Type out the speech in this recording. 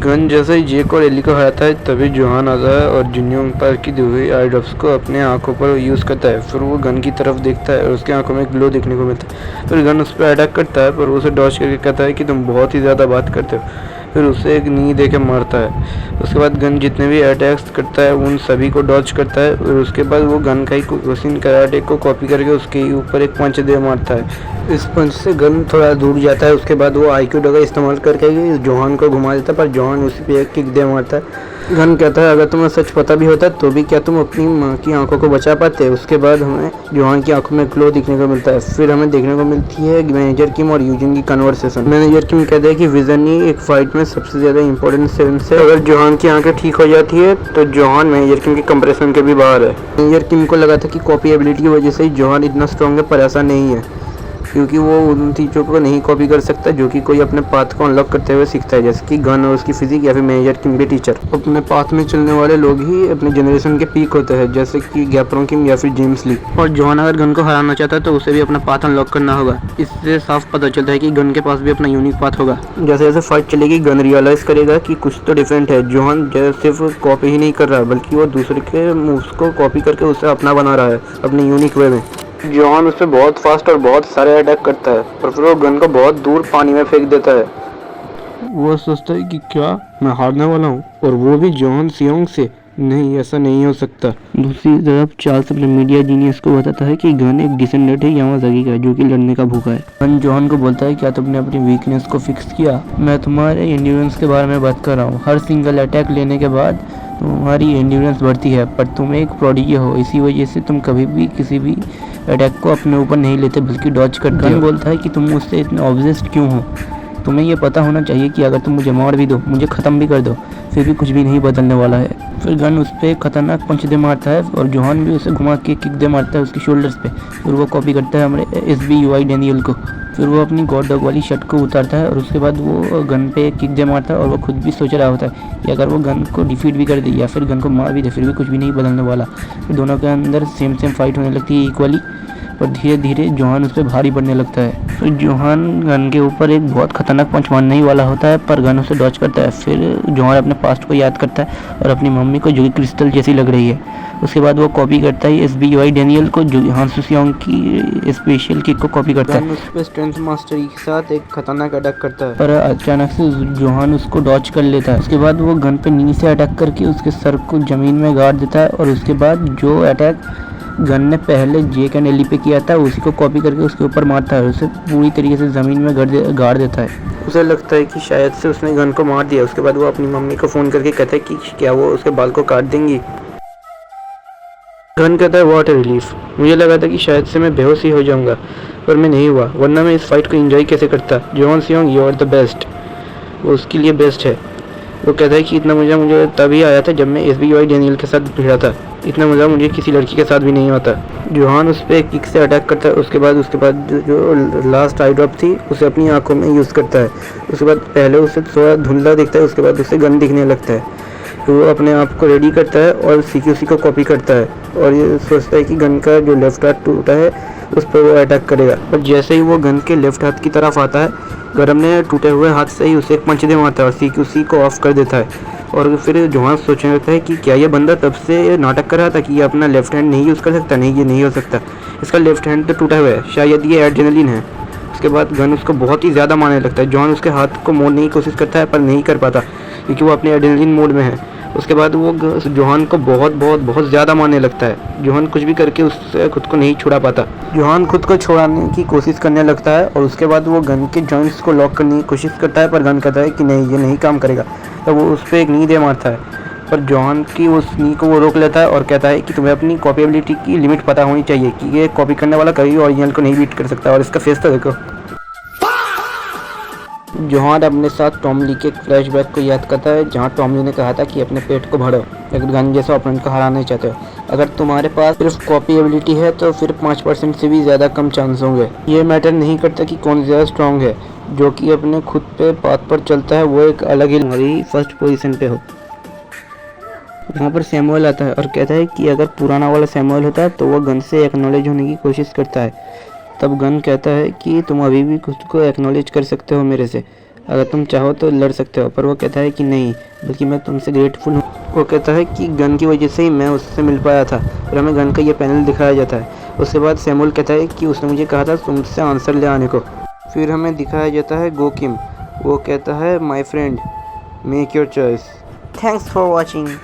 Gun जैसे ही जेक और Eli को हराता है तभी जोहान आता है और जिन्योंग पर की दी हुई आई ड्रॉप्स को अपने आंखों पर यूज़ करता है। फिर वो गन की तरफ देखता है और उसकी आंखों में ग्लो देखने को मिलता है। फिर गन उस पर अटैक करता है पर उसे डॉज करके कहता है कि तुम बहुत ही ज़्यादा बात करते हो। फिर उसे एक नी दे के मारता है। उसके बाद गन जितने भी अटैक्स करता है उन सभी को डॉज करता है और उसके बाद वो गन का ही उसी कराटे को कॉपी करके उसके ऊपर एक पंच दे मारता है। इस पंच से गन थोड़ा दूर जाता है। उसके बाद वो आईक्यू का इस्तेमाल करके जोहान को घुमा देता है पर जोहान उसी पे एक किक दे मारता है। गन कहता है अगर तुम्हें सच पता भी होता तो भी क्या तुम अपनी माँ की आंखों को बचा पाते। उसके बाद हमें जोहान की आंखों में ग्लो दिखने को मिलता है। फिर हमें देखने को मिलती है मैनेजर किम और यूजिन की कन्वर्सेशन। मैनेजर किम कहता है कि विजन ही एक फाइट में सबसे ज़्यादा इंपॉर्टेंट सेंस है। अगर जोहान की आंखें ठीक हो जाती है तो जोहान मैनेजर किम के कंप्रेशन के भी बाहर है। मैनेजर किम को लगा था कि कॉपी एबिलिटी की वजह से ही जोहान इतना स्ट्रॉन्ग है पर ऐसा नहीं है, क्योंकि वो उन चीज़ों को नहीं कॉपी कर सकता जो कि कोई अपने पाथ को अनलॉक करते हुए सीखता है, जैसे कि गन और उसकी फिजिक या फिर मैनेजर किम के टीचर। अपने पाथ में चलने वाले लोग ही अपने जनरेशन के पीक होते हैं, जैसे कि गैप्रोंग किम या फिर जेम्स ली। और जोहान अगर गन को हराना चाहता है तो उसे भी अपना पाथ अनलॉक करना होगा। इससे साफ पता चलता है कि गन के पास भी अपना यूनिक पाथ होगा। जैसे जैसे फाइट चलेगी गन रियलाइज करेगा कि कुछ तो डिफरेंट है। जोहान सिर्फ कॉपी ही नहीं कर रहा बल्कि वो दूसरे के मूव्स को कॉपी करके उसे अपना बना रहा है अपने यूनिक वे में। जोहान उससे बहुत फास्ट और बहुत सारे अटैक करता है और फिर वो गन को बहुत दूर पानी में फेंक देता है। वो सोचता है कि क्या मैं हारने वाला हूँ, और वो भी जोहान सियोंग से। नहीं, ऐसा नहीं हो सकता। दूसरी तरफ चार्ल्स अपने मीडिया जीनियस को बताता है कि गन एक डिसेंडेंट है यामाजाकी का जो कि लड़ने का भूखा है। गन जोहान को बोलता है क्या तुमने अपनी वीकनेस को फिक्स किया? मैं तुम्हारे एंड्योरेंस के बारे में बात कर रहा हूँ। हर सिंगल अटैक लेने के बाद तुम्हारी एंड्योरेंस बढ़ती है, पर तुम एक प्रोडिजी हो, इसी वजह से तुम कभी भी किसी भी अटैक को अपने ऊपर नहीं लेते बल्कि डॉज करते हो। गन बोलता है कि तुम मुझसे इतने ऑब्सेस्ड क्यों हो? तुम्हें ये पता होना चाहिए कि अगर तुम मुझे मार भी दो, मुझे ख़त्म भी कर दो, फिर भी कुछ भी नहीं बदलने वाला है। फिर गन उस पर खतरनाक पंच दे मारता है और जोहान भी उसे घुमा के किक दे मारता है उसकी शोल्डर्स पे। फिर वो कॉपी करता है हमारे SBUI डैनियल को। फिर वो अपनी गॉड डॉग वाली शर्ट को उतारता है और उसके बाद वो गन पे किक दे मारता है और वो खुद भी सोच रहा होता है कि अगर वो गन को डिफीट भी कर दे या फिर गन को मार भी दे फिर भी कुछ भी नहीं बदलने वाला। फिर दोनों के अंदर सेम फाइट होने लगती है इक्वली, और धीरे धीरे जोहान उस पर भारी पड़ने लगता है। फिर जोहान गन के ऊपर एक बहुत खतरनाक पंच मारने ही वाला होता है पर गन उसे डॉज करता है। फिर जोहान अपने पास्ट को याद करता है और अपनी मम्मी को जो कि क्रिस्टल जैसी लग रही है। उसके बाद वो कॉपी करता है SBUI डैनियल को जो हान सियोंग की स्पेशल किक को कॉपी करता है। उस पर स्ट्रेंथ मास्टरी के साथ एक खतरनाक अटैक करता है पर अचानक से जोहान उसको डॉज कर लेता है। उसके बाद वो गन पे नी से अटैक करके उसके सर को जमीन में गाड़ देता है और उसके बाद जो अटैक गन ने पहले जेक एंड एली पे किया था उसी को कॉपी करके उसके ऊपर मारता है, उसे पूरी तरीके से ज़मीन में गाड़ देता है। उसे लगता है कि शायद से उसने गन को मार दिया। उसके बाद वो अपनी मम्मी को फ़ोन करके कहता है कि क्या वो उसके बाल को काट देंगी। गन कहता है व्हाट रिलीफ, मुझे लगा था कि शायद से मैं बेहोश ही हो जाऊंगा पर मैं नहीं हुआ, वरना मैं इस फाइट को एंजॉय कैसे करता। Johan Seong you are the best, वो उसके लिए बेस्ट है। वो कहता है कि इतना मज़ा मुझे तभी आया था जब मैं SBUI डैनियल के साथ भिड़ा था, इतना मज़ा मुझे किसी लड़की के साथ भी नहीं आता। जोहान उस पर किक से अटैक करता है। उसके बाद जो लास्ट आई ड्रॉप थी उसे अपनी आंखों में यूज़ करता है। उसके बाद पहले उसे थोड़ा धुंधला दिखता है, उसके बाद उसे गन दिखने लगता है। तो वो अपने आप को रेडी करता है और CQC को कॉपी करता है और ये सोचता है कि गन का जो लेफ्ट हाथ टूटा है उस पर वो अटैक करेगा। और जैसे ही वो गन के लेफ्ट हाथ की तरफ आता है गरम ने टूटे हुए हाथ से ही उसे एक पंच दे मारता है और CQC को ऑफ कर देता है। और फिर जोहान सोचने लगता है कि क्या ये बंदा तब से नाटक कर रहा था कि ये अपना लेफ्ट हैंड नहीं यूज़ कर सकता। नहीं, ये नहीं हो सकता, इसका लेफ्ट हैंड तो टूटा हुआ है, शायद ये एड्रेनलिन है। उसके बाद गन उसको बहुत ही ज़्यादा मारने लगता है। जोहान उसके हाथ को मोड़ने की कोशिश करता है पर नहीं कर पाता क्योंकि वो अपने एड्रेनलिन मोड में है। उसके बाद वो जोहान को बहुत ज़्यादा मारने लगता है। जोहान कुछ भी करके उससे खुद को नहीं छुड़ा पाता। जोहान खुद को छुड़ाने की कोशिश करने लगता है और उसके बाद वो गन के जॉइंट्स को लॉक करने की कोशिश करता है पर गन कहता है कि नहीं, ये नहीं काम करेगा। तो वो उस पर एक नी दे मारता है पर जोहान की उस नी को वो रोक लेता है और कहता है कि तुम्हें अपनी कॉपीबिलिटी की लिमिट पता होनी चाहिए कि ये कॉपी करने वाला कभी ओरिजिनल को नहीं बीट कर सकता। और इसका फेस तो देखो। जोहान अपने साथ टॉम ली के एक फ्लैशबैक को याद करता है जहां टॉम ली ने कहा था कि अपने पेट को भरो अगर गन जैसा ओपोनेंट को हराना चाहते हो। अगर तुम्हारे पास सिर्फ कॉपी एबिलिटी है तो फिर 5% से भी ज़्यादा कम चांस होंगे। ये मैटर नहीं करता कि कौन ज़्यादा स्ट्रांग है, जो कि अपने खुद पे पाथ पर चलता है वो एक अलग ही हमारी फर्स्ट पोजीशन पे हो। वहाँ पर सैमुअल आता है और कहता है कि अगर पुराना वाला सैमुअल होता तो वो गन से एक्नॉलेज होने की कोशिश करता है। तब गन कहता है कि तुम अभी भी खुद को एक्नॉलेज कर सकते हो मेरे से, अगर तुम चाहो तो लड़ सकते हो। पर वो कहता है कि नहीं, बल्कि मैं तुमसे ग्रेटफुल हूँ। वो कहता है कि गन की वजह से ही मैं उससे मिल पाया था। फिर हमें गन का ये पैनल दिखाया जाता है। उसके बाद सैमुअल कहता है कि उसने मुझे कहा था तुमसे आंसर ले आने को। फिर हमें दिखाया जाता है गो किम। वो कहता है my friend make your choice. Thanks for watching.